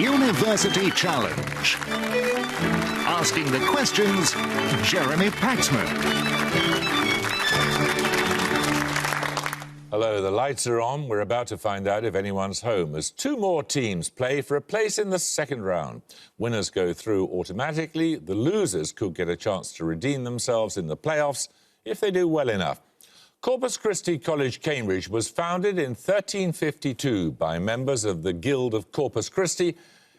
University Challenge. Asking the questions, Jeremy Paxman. Hello, the lights are on. We're about to find out if anyone's home, as two more teams play for a place in the second round. Winners go through automatically. The losers could get a chance to redeem themselves in the playoffs if they do well enough. Corpus Christi College, Cambridge, was founded in 1352 by members of the Guild of Corpus Christi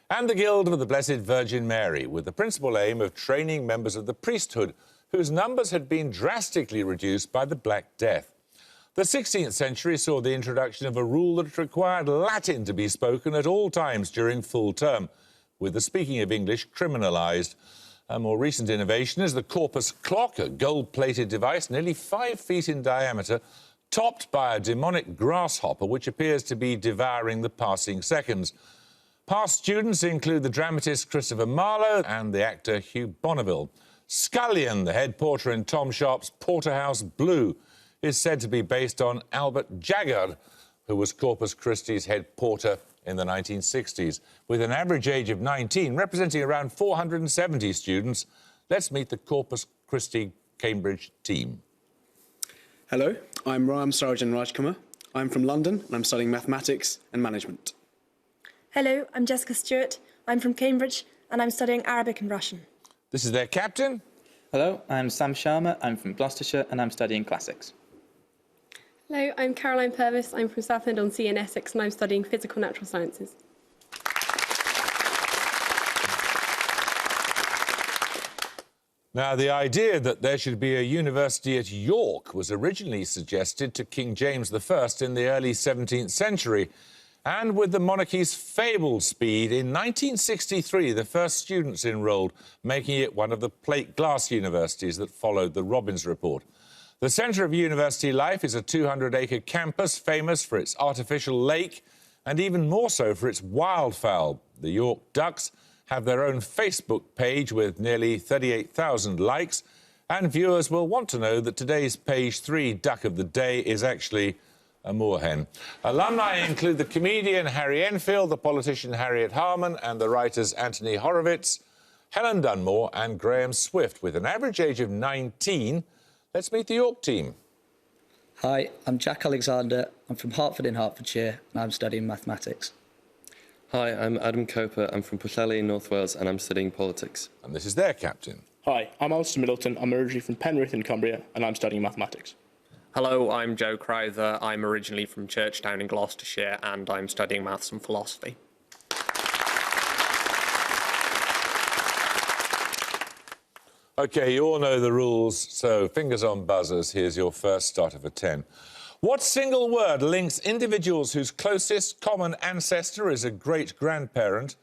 and the Guild of the Blessed Virgin Mary, with the principal aim of training members of the priesthood, whose numbers had been drastically reduced by the Black Death. The 16th century saw the introduction of a rule that required Latin to be spoken at all times during full term, with the speaking of English criminalised. A more recent innovation is the Corpus clock, a gold-plated device nearly 5 feet in diameter, topped by a demonic grasshopper which appears to be devouring the passing seconds. Past students include the dramatist Christopher Marlowe and the actor Hugh Bonneville. Scullion, the head porter in Tom Sharp's Porterhouse Blue, is said to be based on Albert Jaggard, who was Corpus Christi's head porter in the 1960s. With an average age of 19, representing around 470 students, let's meet the Corpus Christi Cambridge team. Hello, I'm Ram Sarajan Rajkumar. I'm from London and I'm studying mathematics and management. Hello, I'm Jessica Stewart. I'm from Cambridge and I'm studying Arabic and Russian. This is their captain. Hello, I'm Sam Sharma. I'm from Gloucestershire and I'm studying classics. Hello, I'm Caroline Purvis. I'm from Southend-on-Sea in Essex and I'm studying physical natural sciences. Now, the idea that there should be a university at York was originally suggested to King James I in the early 17th century. And with the monarchy's fabled speed, in 1963, the first students enrolled, making it one of the plate glass universities that followed the Robbins Report. The centre of university life is a 200-acre campus famous for its artificial lake and even more so for its wildfowl. The York Ducks have their own Facebook page with nearly 38,000 likes, and viewers will want to know that today's page 3 duck of the day is actually a moorhen. Alumni include the comedian Harry Enfield, the politician Harriet Harman and the writers Anthony Horowitz, Helen Dunmore and Graham Swift. With an average age of 19, let's meet the York team. Hi, I'm Jack Alexander. I'm from Hertford in Hertfordshire and I'm studying mathematics. Hi, I'm Adam Coper. I'm from Pwllheli in North Wales and I'm studying politics. And this is their captain. Hi, I'm Alistair Middleton. I'm originally from Penrith in Cumbria and I'm studying mathematics. Hello, I'm Joe Crowther. I'm originally from Churchtown in Gloucestershire and I'm studying maths and philosophy. OK, you all know the rules, so fingers on buzzers. Here's your first start of a 10. What single word links individuals whose closest common ancestor is a great-grandparent,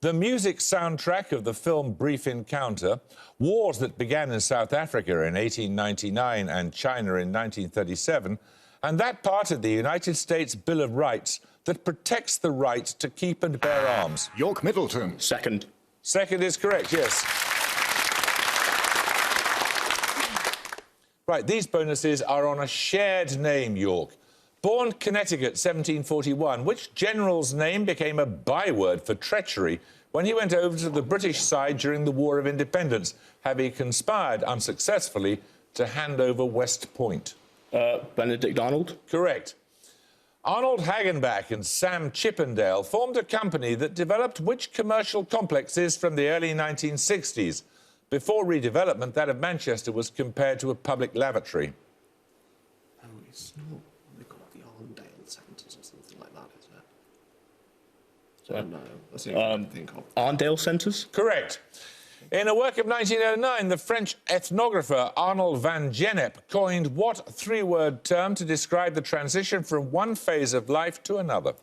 the music soundtrack of the film Brief Encounter, wars that began in South Africa in 1899 and China in 1937, and that part of the United States Bill of Rights that protects the right to keep and bear arms? York Middleton. Second. Second is correct, yes. Right, these bonuses are on a shared name, York. Born Connecticut, 1741, which general's name became a byword for treachery when he went over to the British side during the War of Independence, having conspired unsuccessfully to hand over West Point? Benedict Arnold. Correct. Arnold Hagenbach and Sam Chippendale formed a company that developed which commercial complexes from the early 1960s? Before redevelopment, that of Manchester was compared to a public lavatory. Oh, it's not. They call it the Arndale Centres or something like that, is it? So, no, that's the only thing I can think of. Arndale Centres? Correct. In a work of 1909, the French ethnographer Arnold van Gennep coined what three-word term to describe the transition from one phase of life to another?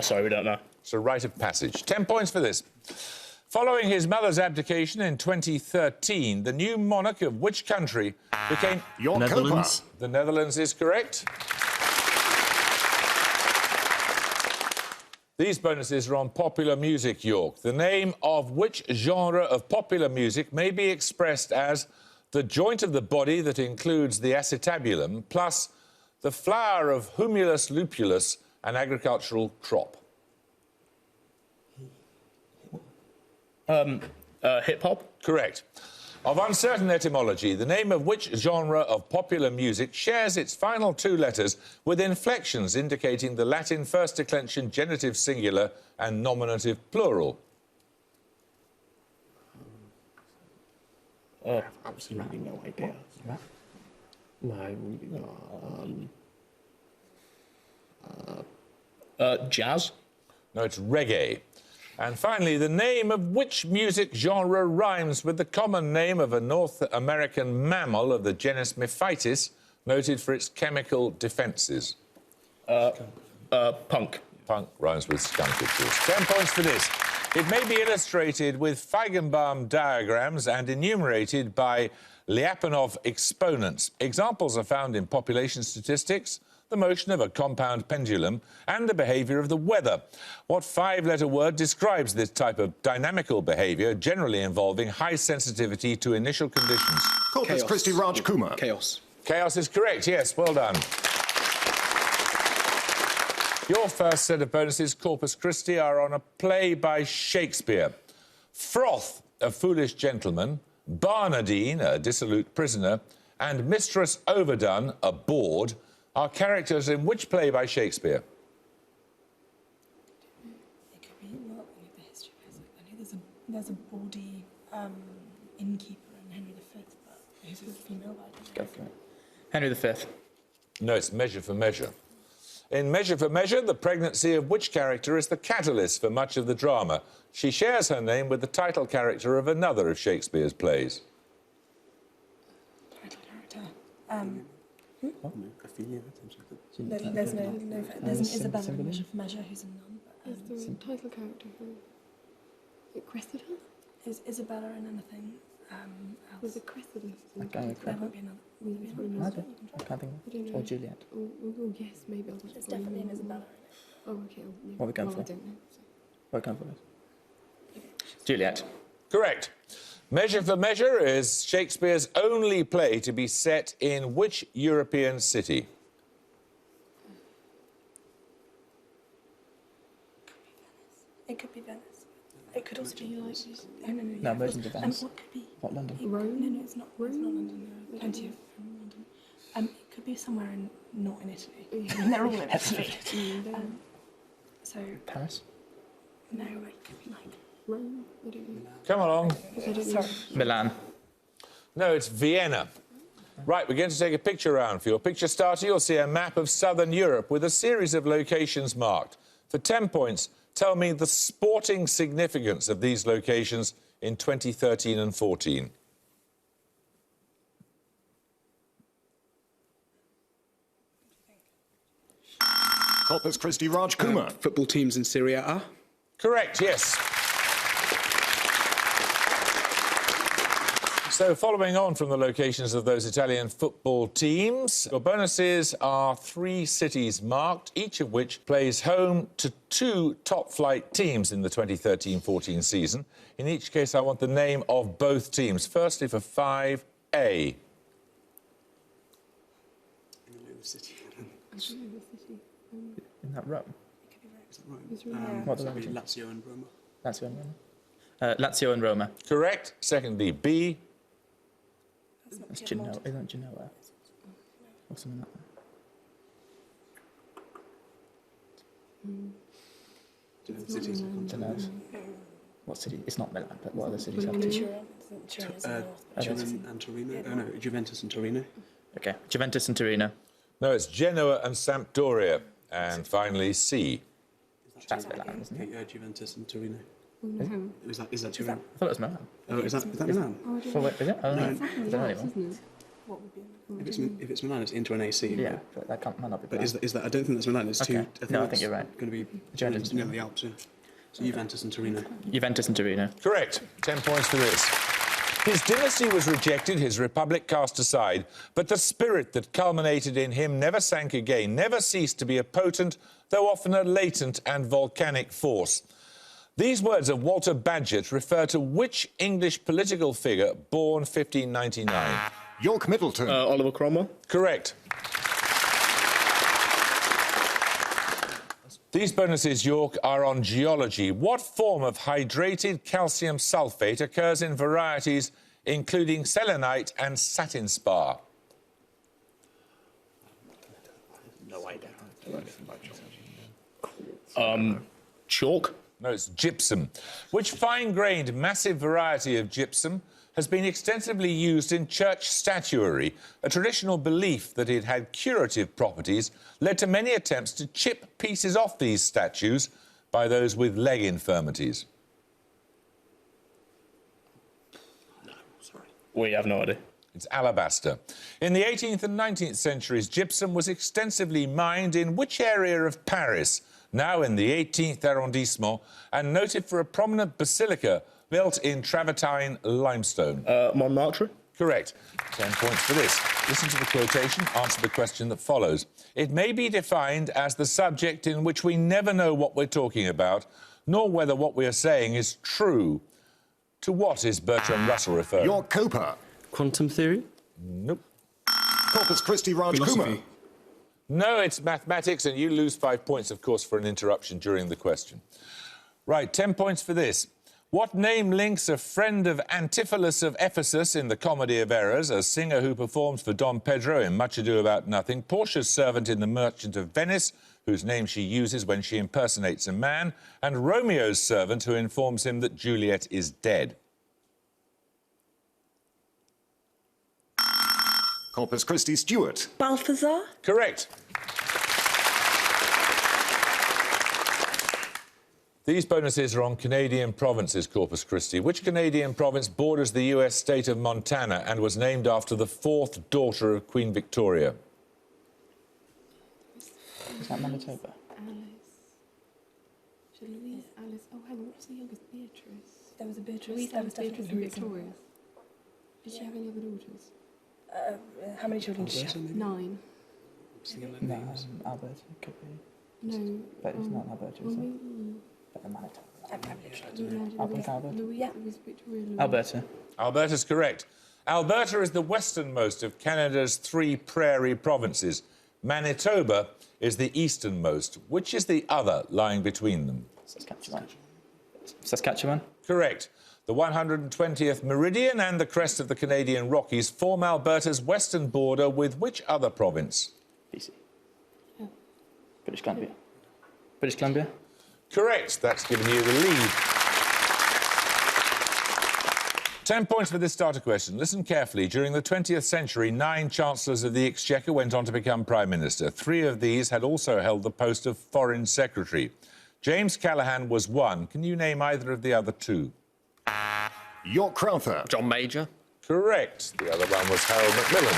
Sorry, we don't know. It's a rite of passage. 10 points for this. Following his mother's abdication in 2013, the new monarch of which country became... Netherlands. The Netherlands is correct. These bonuses are on popular music, York. The name of which genre of popular music may be expressed as the joint of the body that includes the acetabulum, plus the flower of Humulus lupulus, an agricultural crop? Hip-hop? Correct. Of uncertain etymology, the name of which genre of popular music shares its final two letters with inflections indicating the Latin first declension genitive singular and nominative plural? I have absolutely no idea. No, it wouldn't be that. Jazz? No, it's reggae. And finally, the name of which music genre rhymes with the common name of a North American mammal of the genus Mephitis, noted for its chemical defences? Punk. Punk rhymes with skunk, of course. 10 points for this. It may be illustrated with Feigenbaum diagrams and enumerated by Lyapunov exponents. Examples are found in population statistics, the motion of a compound pendulum, and the behaviour of the weather. What five-letter word describes this type of dynamical behaviour, generally involving high sensitivity to initial conditions? Corpus Christi Raj Kumar. Chaos. Chaos is correct, yes, well done. Your first set of bonuses, Corpus Christi, are on a play by Shakespeare. Froth, a foolish gentleman, Barnardine, a dissolute prisoner, and Mistress Overdone, a bawd, are characters in which play by Shakespeare? It could be, well, the history of it. I know there's a bawdy innkeeper in Henry V, but who's a female? Go for it. Henry V. No, it's Measure for Measure. In Measure for Measure, the pregnancy of which character is the catalyst for much of the drama? She shares her name with the title character of another of Shakespeare's plays. Title character. There's an Isabella in Measure for Measure who's a nun. Is there a title character for it? Is it Cressida? Is Isabella in anything else? Was it Cressida? There won't be another. I can't think of it. Or Juliet. Oh, yes, maybe. There's definitely an Isabella in it. Oh, okay. Yeah. What are we going for? I don't know. What are we going for? Juliet. Correct. Measure for Measure is Shakespeare's only play to be set in which European city? It could be Venice. It could also be like... No, versions of Venice. What could be? What, London? Rome? No, it's not. It's not London. There are plenty of from London. It could be somewhere not in Italy. I mean, they're all in Italy. So... Paris? No, it could be like... Rome? I don't know. Come along. Sorry. Milan. No, it's Vienna. Right, we're going to take a picture round. For your picture starter, you'll see a map of southern Europe with a series of locations marked. For 10 points, tell me the sporting significance of these locations in 2013 and 14. Corpus Christi Raj Kumar. Football teams in Serie A. Correct, yes. So, following on from the locations of those Italian football teams, your bonuses are 3 cities marked, each of which plays home to 2 top-flight teams in the 2013-14 season. In each case, I want the name of both teams. Firstly, for 5A. In the city. Isn't that Rome? Is it Rome? It's Rome. What so are the it'd be other two? Lazio and Roma. Lazio and Roma. Lazio and Roma. Correct. Secondly, B. That's Genoa. Isn't that Genoa? Or something like that. Genoa. What city? It's not Milan, but what other cities have two? Turin and Torino. Oh, no, Juventus and Torino. Okay, Juventus and Torino. No, it's Genoa and Sampdoria. And finally, C. That's Milan, isn't it? Okay, Juventus and Torino. No. Is that Turin? I thought it was Milan. Oh, is that Milan? Oh, I don't Oh, know. wait, is it? Oh, no. It's I don't know anymore. isn't it? What would be If it's Milan, it's into an AC. Yeah, but that might not be But Milan. is that? I don't think that's Milan. It's Okay. two. No, I think you're right. Going to be Juventus. near the Alps. Yeah. So Juventus and Torino. Juventus and Torino. Correct. 10 points for this. His dynasty was rejected, his republic cast aside, but the spirit that culminated in him never sank again, never ceased to be a potent, though often a latent and volcanic force. These words of Walter Bagehot refer to which English political figure born 1599? York Middleton. Oliver Cromwell. Correct. These bonuses, York, are on geology. What form of hydrated calcium sulfate occurs in varieties including selenite and satin spar? No idea. Chalk. No, it's gypsum. Which fine-grained, massive variety of gypsum has been extensively used in church statuary? A traditional belief that it had curative properties led to many attempts to chip pieces off these statues by those with leg infirmities. No, sorry. We have no idea. It's alabaster. In the 18th and 19th centuries, gypsum was extensively mined in which area of Paris, now in the 18th arrondissement, and noted for a prominent basilica built in travertine limestone? Montmartre. Correct. 10 points for this. Listen to the quotation, answer the question that follows. It may be defined as the subject in which we never know what we're talking about, nor whether what we are saying is true. To what is Bertrand Russell referring? York Cooper. Quantum theory? Nope. Corpus Christi Raj Kumar. No, it's mathematics, and you lose 5 points, of course, for an interruption during the question. Right, 10 points for this. What name links a friend of Antipholus of Ephesus in The Comedy of Errors, a singer who performs for Don Pedro in Much Ado About Nothing, Portia's servant in The Merchant of Venice, whose name she uses when she impersonates a man, and Romeo's servant who informs him that Juliet is dead? Corpus Christi Stewart. Balthazar? Correct. These bonuses are on Canadian provinces, Corpus Christi. Which Canadian province borders the US state of Montana and was named after the fourth daughter of Queen Victoria? Is that Manitoba? Louise, Alice. Oh, hang on. What's the youngest? Beatrice. There was a Beatrice. Louise, There was Beatrice definitely and Victoria. Did she have any other daughters? How many children did she have? 9. No, Alberta could be. No. But it's not Alberta, is it? But the Manitoba. I'll pick Alberta. Louise, it was Victoria. Louise. Alberta. Alberta's correct. Alberta is the westernmost of Canada's 3 prairie provinces. Manitoba is the easternmost. Which is the other lying between them? Saskatchewan. Saskatchewan? Correct. The 120th meridian and the crest of the Canadian Rockies form Alberta's western border with which other province? BC. British Columbia. British Columbia? Correct. That's given you the lead. 10 points for this starter question. Listen carefully. During the 20th century, 9 Chancellors of the Exchequer went on to become Prime Minister. 3 of these had also held the post of Foreign Secretary. James Callaghan was one. Can you name either of the other 2? York Crowther. John Major. Correct. The other one was Harold Macmillan.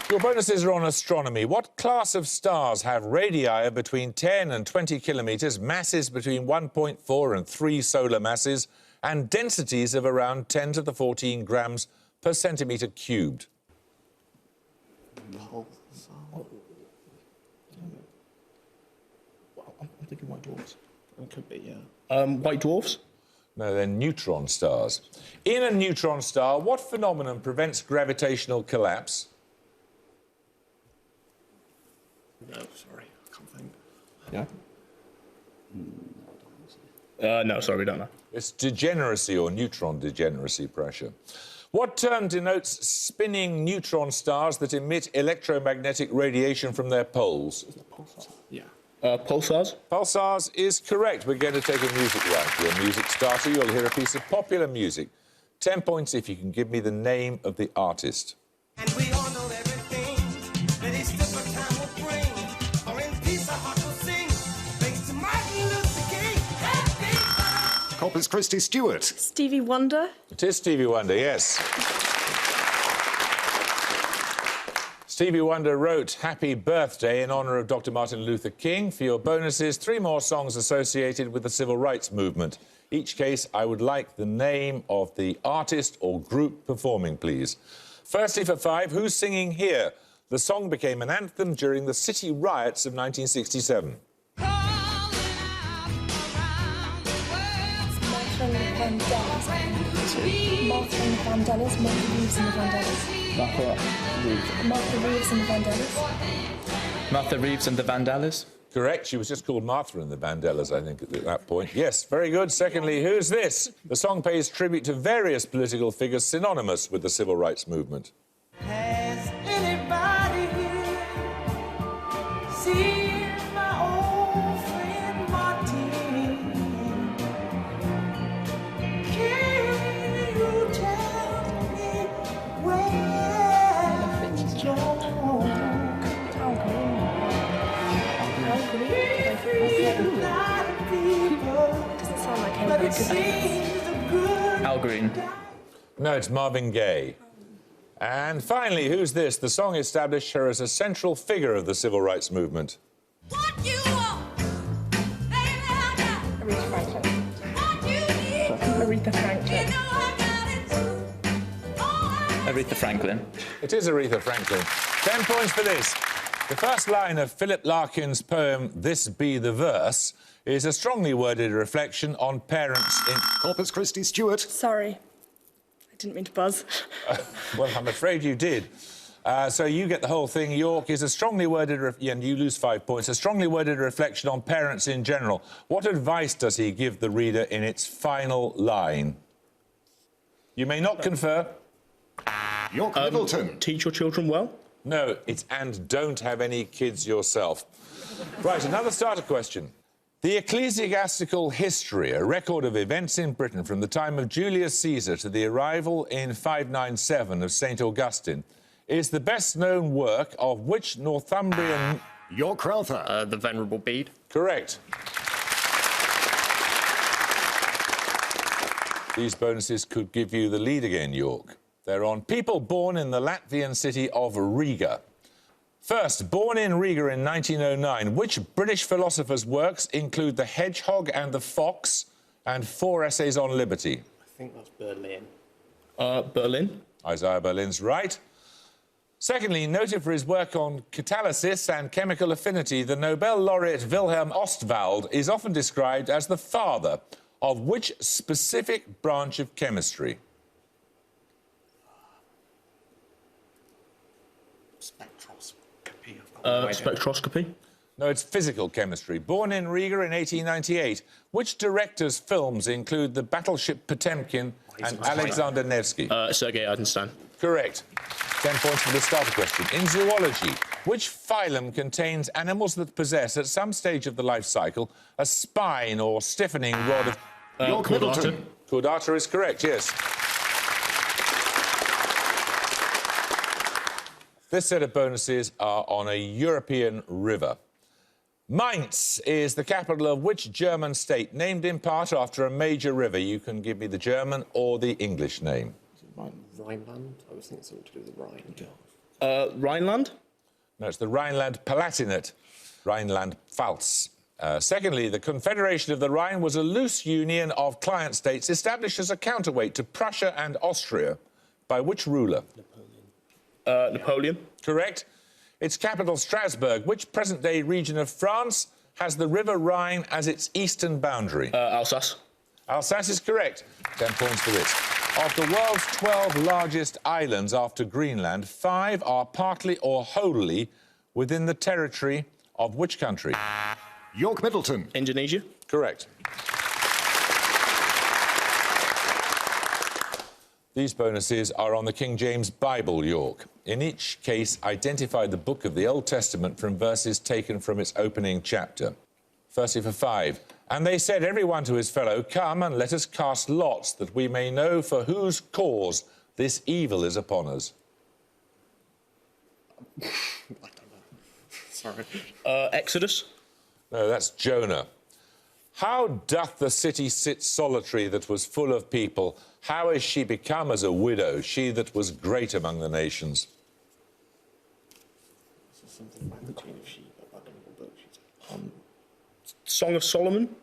Your bonuses are on astronomy. What class of stars have radii of between 10 and 20 kilometres, masses between 1.4 and 3 solar masses, and densities of around 10 to the 14 grams per centimetre cubed? Well, I'm thinking white dwarfs. It could be, yeah. White dwarfs. No, they're neutron stars. In a neutron star, what phenomenon prevents gravitational collapse? No, sorry, I can't think. Yeah? No, sorry, we don't know. It's degeneracy or neutron degeneracy pressure. What term denotes spinning neutron stars that emit electromagnetic radiation from their poles? Yeah. Pulsars. Pulsars is correct. We're going to take a music round. For your music starter, you'll hear a piece of popular music. 10 points if you can give me the name of the artist. And we all know everything that each different time will bring. Or in peace our heart will sing. Thanks to Martin Luther King. Happy Corpus Christi Stewart. Stevie Wonder. It is Stevie Wonder, yes. Stevie Wonder wrote Happy Birthday in honour of Dr. Martin Luther King. For your bonuses, 3 more songs associated with the civil rights movement. Each case, I would like the name of the artist or group performing, please. Firstly, for 5, who's singing here? The song became an anthem during the city riots of 1967. Calling out around the world. Martha and the Vandellas. Martha Reeves and the Vandellas. Martha Reeves and the Vandellas. Martha Reeves and the Vandellas. Correct. She was just called Martha and the Vandellas, I think, at that point. Yes, very good. Secondly, who's this? The song pays tribute to various political figures synonymous with the civil rights movement. Has anybody here seen my old friend Martin? Can you tell me where he's gone? Doesn't sound like Al Green. No, it's Marvin Gaye. And finally, who's this? The song established her as a central figure of the civil rights movement. Aretha Franklin. Aretha Franklin. It is Aretha Franklin. 10 points for this. The first line of Philip Larkin's poem, This Be the Verse, is a strongly worded reflection on parents in... Corpus Christi Stewart. Sorry. I didn't mean to buzz. Well, I'm afraid you did. So you get the whole thing. York is a strongly worded... and you lose 5 points. A strongly worded reflection on parents in general. What advice does he give the reader in its final line? You may not confer. York Middleton. Teach your children well. No, it's and don't have any kids yourself. Right, another starter question. The ecclesiastical history, a record of events in Britain from the time of Julius Caesar to the arrival in 597 of St. Augustine, is the best-known work of which Northumbrian... York Crowther. The Venerable Bede. Correct. These bonuses could give you the lead again, York. They're on people born in the Latvian city of Riga. First, born in Riga in 1909, which British philosopher's works include The Hedgehog and the Fox and 4 Essays on Liberty? I think that's Berlin. Berlin. Isaiah Berlin's right. Secondly, noted for his work on catalysis and chemical affinity, the Nobel laureate Wilhelm Ostwald is often described as the father of which specific branch of chemistry? Spectroscopy. No, it's physical chemistry. Born in Riga in 1898, which director's films include The Battleship Potemkin and Alexander Nevsky? Sergei Eisenstein. Correct. 10 points for the starter question. In zoology, which phylum contains animals that possess, at some stage of the life cycle, a spine or stiffening rod of... York Middleton. Chordata is correct, yes. This set of bonuses are on a European river. Mainz is the capital of which German state, named in part after a major river? You can give me the German or the English name. Rhineland? I was thinking something to do with the Rhine. Rhineland? No, it's the Rhineland Palatinate, Rhineland-Pfalz. Secondly, the Confederation of the Rhine was a loose union of client states established as a counterweight to Prussia and Austria. By which ruler? Napoleon. Correct. Its capital, Strasbourg. Which present-day region of France has the River Rhine as its eastern boundary? Alsace. Alsace is correct. 10 points for this. Of the world's 12 largest islands after Greenland, 5 are partly or wholly within the territory of which country? York Middleton. Indonesia. Correct. These bonuses are on the King James Bible, York. In each case, identify the book of the Old Testament from verses taken from its opening chapter. Firstly, for 5. And they said, every one to his fellow, come and let us cast lots, that we may know for whose cause this evil is upon us. I don't know. Sorry. Exodus. No, that's Jonah. How doth the city sit solitary that was full of people? How is she become as a widow, she that was great among the nations? This is something about the Queen of Sheba. I don't know what book she's Song of Solomon.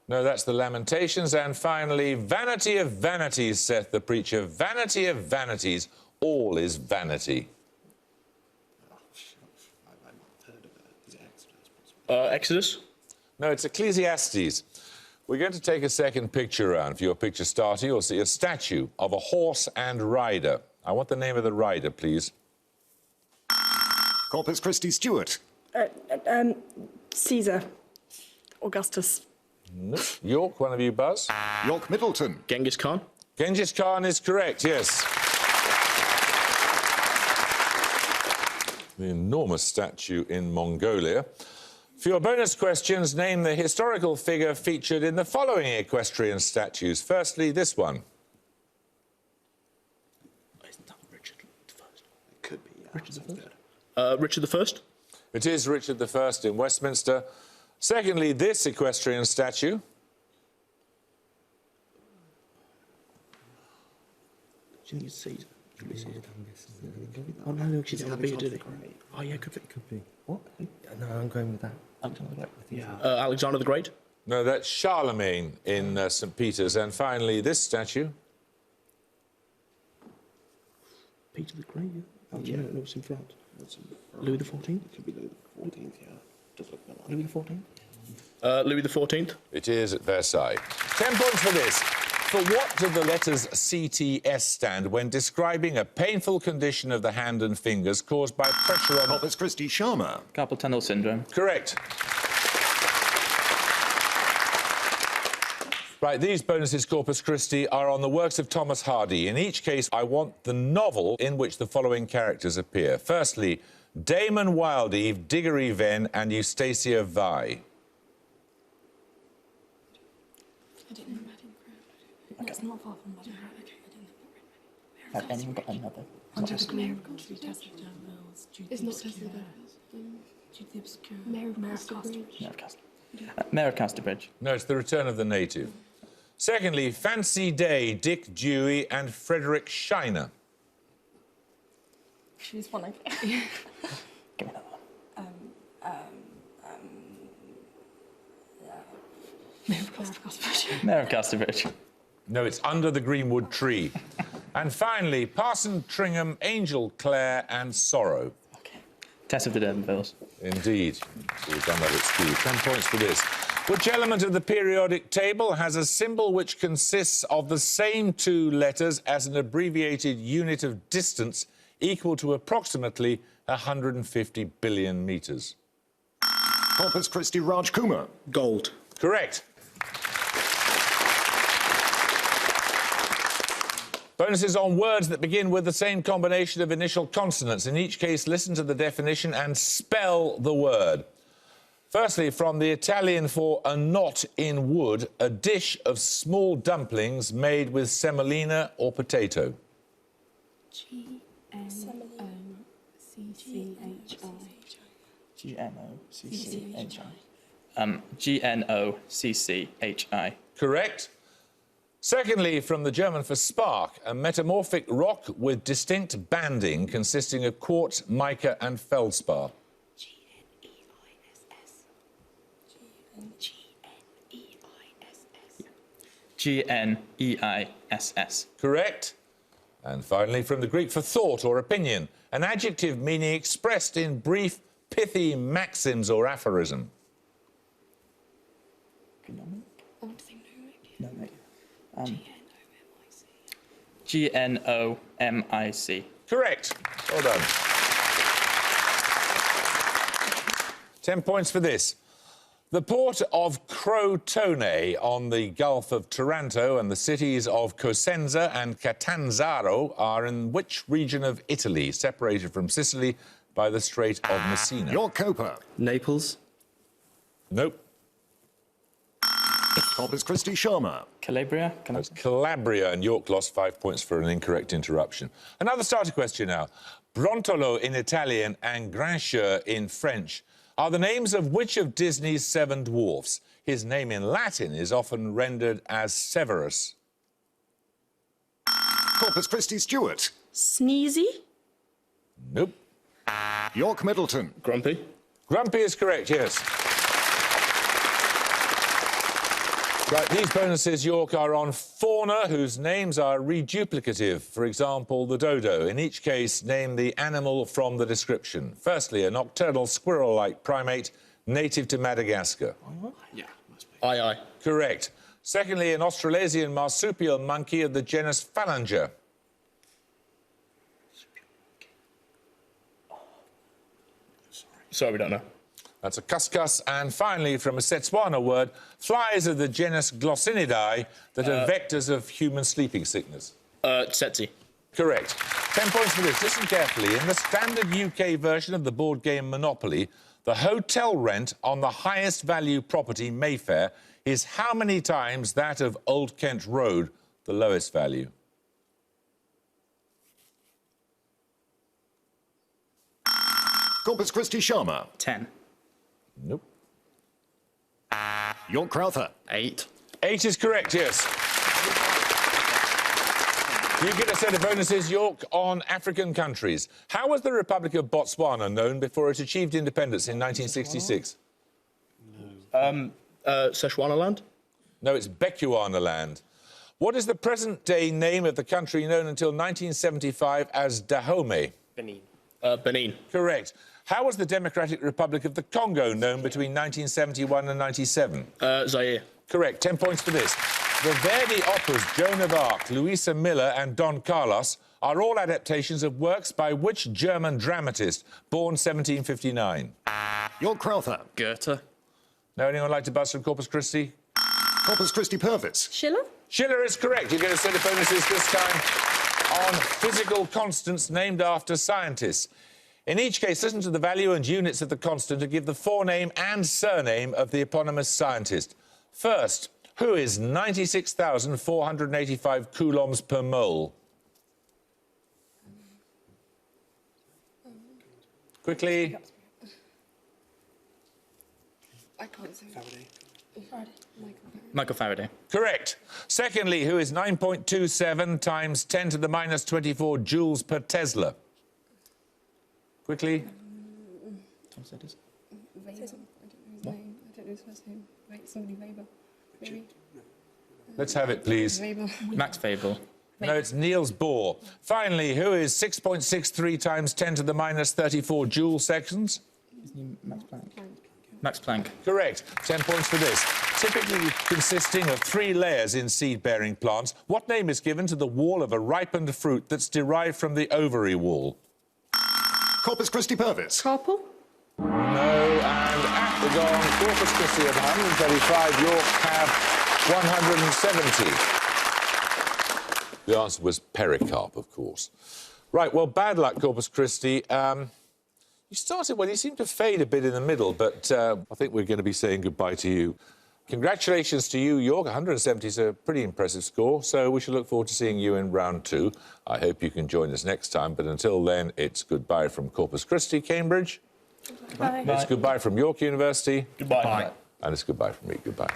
No, that's the Lamentations. And finally, vanity of vanities, saith the preacher. Vanity of vanities, all is vanity. I've heard of it. Is it Exodus? Exodus. No, it's Ecclesiastes. We're going to take a second picture round. For your picture starter, you'll see a statue of a horse and rider. I want the name of the rider, please. Corpus Christi Stewart. Caesar. Augustus. Nope. York, one of you, Buzz. York Middleton. Genghis Khan. Genghis Khan is correct, yes. The enormous statue in Mongolia. For your bonus questions, name the historical figure featured in the following equestrian statues. Firstly, this one. Isn't that Richard I? It could be, yeah. Richard I? Richard I? It is Richard I in Westminster. Secondly, this equestrian statue. Do you think it's Caesar? Could be Caesar. Oh, no, she's got a beard, did he? Oh, yeah, could be. What? No, I'm going with that. Alexander the Great. Yeah. Alexander the Great? No, that's Charlemagne in St. Peter's. And finally, this statue. Peter the Great, yeah. Oh, yeah. No, it's in France. Louis XIV? It could be Louis XIV, yeah. Does look a bit like Louis XIV? Louis XIV? It is at Versailles. 10 points for this. For what do the letters CTS stand when describing a painful condition of the hand and fingers caused by pressure on... Corpus Christi Sharma. Carpal tunnel syndrome. Correct. Right, these bonuses, Corpus Christi, are on the works of Thomas Hardy. In each case, I want the novel in which the following characters appear. Firstly, Damon Wildeve, Diggory Venn and Eustacia Vi. I didn't know Madame Crown. It's not far from Madame Crown. Okay, I didn't know that. Have anyone got another? Under the Green Wood Tree, Tessa of Danville's, It's not Tessa of Jude the Obscure, Mayor of Casterbridge. Mayor of Casterbridge. No, it's The Return of the Native. Secondly, Fancy Day, Dick Dewey and Frederick Shiner. Choose one, okay. Give me another one. Mayor of Casterbridge. Mayor of Casterbridge. No, it's Under the Greenwood Tree. And finally, Parson Tringham, Angel Clare and Sorrow. Tess of the D'Urbervilles. Indeed. So we've done that at school. 10 points for this. Which element of the periodic table has a symbol which consists of the same two letters as an abbreviated unit of distance equal to approximately 150 billion metres? Corpus Christi Raj Kumar. Gold. Correct. Bonuses on words that begin with the same combination of initial consonants. In each case, listen to the definition and spell the word. Firstly, from the Italian for a knot in wood, a dish of small dumplings made with semolina or potato. G-N-O-C-C-H-I. G-N-O-C-C-H-I. G-N-O-C-C-H-I. Correct. Secondly, from the German for spark, a metamorphic rock with distinct banding consisting of quartz, mica and feldspar. G-N-E-I-S-S. Correct. And finally, from the Greek for thought or opinion, an adjective meaning expressed in brief, pithy maxims or aphorism. Gnomic. G-N-O-M-I-C. Correct. Well done. 10 points for this. The port of Crotone on the Gulf of Taranto and the cities of Cosenza and Catanzaro are in which region of Italy, separated from Sicily by the Strait of Messina? Your Copa. Naples. Nope. Corpus Christi Sharma. Calabria. That's Calabria, and York lost 5 points for an incorrect interruption. Another starter question now. Brontolo in Italian and Grincheux in French are the names of which of Disney's 7 dwarfs? His name in Latin is often rendered as Severus. Corpus Christi Stewart. Sneezy. Nope. York Middleton. Grumpy. Grumpy is correct, yes. Right, these bonuses, York, are on fauna whose names are reduplicative. For example, the dodo. In each case, name the animal from the description. Firstly, a nocturnal squirrel-like primate native to Madagascar. Yeah, must be. Aye, aye. Correct. Secondly, an Australasian marsupial monkey of the genus Phalanger. Sorry, we don't know. That's a cuscus. And finally, from a Setswana word, flies of the genus Glossinidae that are vectors of human sleeping sickness. Tsetse. Correct. 10 points for this. Listen carefully. In the standard UK version of the board game Monopoly, the hotel rent on the highest value property, Mayfair, is how many times that of Old Kent Road, the lowest value? Corpus Christi Sharma. 10. Nope. York Crowther. 8. 8 is correct, yes. You get a set of bonuses, York, on African countries. How was the Republic of Botswana known before it achieved independence in 1966? Szechuanaland? No, it's Bechuanaland. What is the present-day name of the country known until 1975 as Dahomey? Benin. Benin. Correct. How was the Democratic Republic of the Congo known between 1971 and 97? Zaire. Correct. 10 points for this. The Verdi operas Joan of Arc, Luisa Miller and Don Carlos are all adaptations of works by which German dramatist, born 1759? York Crowther. Goethe. Know anyone like to buzz from Corpus Christi? Corpus Christi Purvis. Schiller? Schiller is correct. You get a set of bonuses this time on physical constants named after scientists. In each case, listen to the value and units of the constant to give the forename and surname of the eponymous scientist. First, who is 96,485 coulombs per mole? Quickly. I can't say. Michael Faraday. Correct. Secondly, who is 9.27 times 10 to the minus 24 joules per Tesla? Quickly. Tom Setters. Weber. I don't know his name. I don't know his first name. Wait, somebody Weber. Maybe. Let's have it, please. Weber. Max Fable. No, it's Niels Bohr. Finally, who is 6.63 times 10 to the minus 34 joule seconds? Isn't he Max Planck? Max Planck. Correct. 10 points for this. Typically consisting of 3 layers in seed-bearing plants, what name is given to the wall of a ripened fruit that's derived from the ovary wall? Corpus Christi Purvis. Carpal? No, and at the gong, Corpus Christi have 135, York have 170. The answer was pericarp, of course. Right, well, bad luck, Corpus Christi. You started well, you seem to fade a bit in the middle, but I think we're going to be saying goodbye to you. Congratulations to you, York. 170 is a pretty impressive score, so we shall look forward to seeing you in round 2. I hope you can join us next time, but until then, it's goodbye from Corpus Christi, Cambridge. Bye. It's goodbye from York University. Goodbye. And it's goodbye from me. Goodbye.